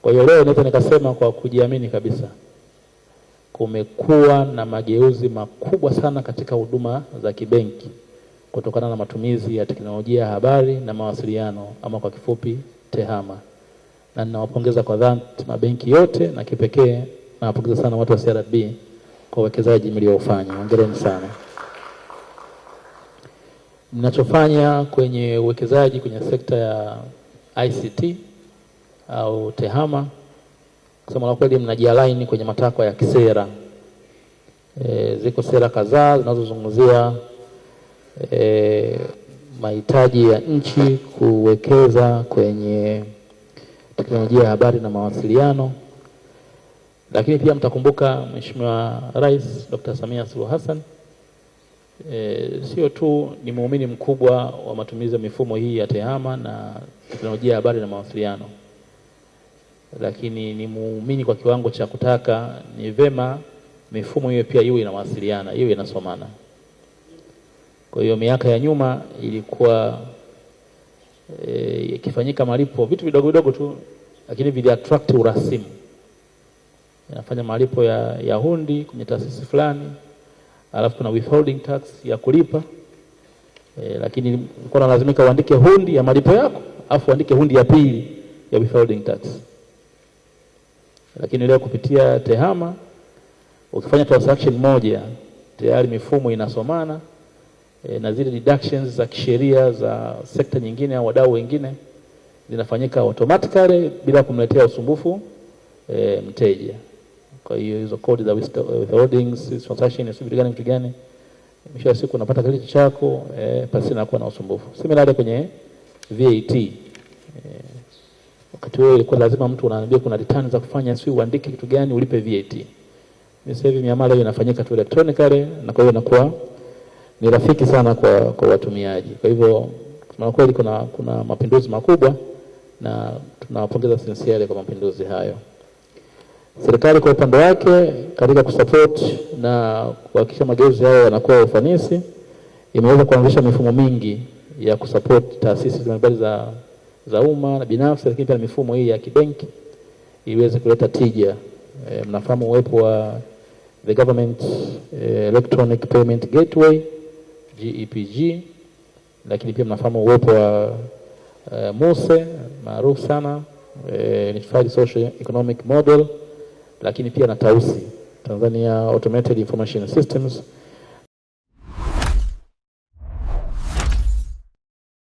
Kwa hiyo leo naweza nikasema kwa kujiamini kabisa, kumekuwa na mageuzi makubwa sana katika huduma za kibenki kutokana na matumizi ya teknolojia ya habari na mawasiliano, ama kwa kifupi TEHAMA. Na ninawapongeza kwa dhati mabenki yote, na kipekee nawapongeza sana watu wa CRDB kwa uwekezaji mliofanya. Hongereni sana. Mnachofanya kwenye uwekezaji kwenye sekta ya ICT au TEHAMA, kusema la kweli, mnajialign kwenye matakwa ya kisera. Ziko sera kadhaa zinazozungumzia mahitaji ya nchi kuwekeza kwenye teknolojia ya habari na mawasiliano. Lakini pia mtakumbuka Mheshimiwa Rais Dr. Samia Suluhu Hassan sio tu ni muumini mkubwa wa matumizi ya mifumo hii ya TEHAMA na teknolojia ya habari na mawasiliano, lakini ni muumini kwa kiwango cha kutaka ni vema mifumo hiyo pia iwe inawasiliana, iwe inasomana. Kwa hiyo miaka ya nyuma ilikuwa ikifanyika malipo vitu vidogo vidogo tu, lakini vili attract urasimu. Inafanya malipo ya hundi kwenye taasisi fulani, alafu kuna withholding tax ya kulipa, lakini ulikuwa lazimika uandike hundi ya malipo yako, alafu uandike hundi ya pili ya withholding tax. Lakini leo kupitia TEHAMA ukifanya transaction moja tayari mifumo inasomana, na zile deductions za kisheria za sekta nyingine au wadau wengine zinafanyika automatically bila kumletea usumbufu mteja. Kwa hiyo hizo kodi za withholdings, transaction, vitu gani, mwisho wa siku unapata kile chako pasi na kuwa na usumbufu. Similarly kwenye VAT, wakati huo ilikuwa lazima mtu unaambia kuna return za kufanya, sio uandike kitu gani ulipe VAT. Sasa hivi miamala hiyo inafanyika tu electronically, na kwa hiyo inakuwa ni rafiki sana kwa watumiaji. Kwa hivyo kwa kweli kuna mapinduzi makubwa, na tunawapongeza sincerely kwa mapinduzi hayo. Serikali kwa upande wake katika kusupport na kuhakikisha mageuzi hayo yanakuwa ufanisi, imeweza kuanzisha mifumo mingi ya kusupport taasisi mbalimbali za umma na binafsi, lakini pia mifumo hii ya kibenki iweze kuleta tija. Mnafahamu uwepo wa the Government Electronic Payment Gateway GEPG, lakini pia mnafahamu uwepo wa MUSE maarufu sana, Unified Social Economic Model, lakini pia na TAUSI, Tanzania Automated Information Systems,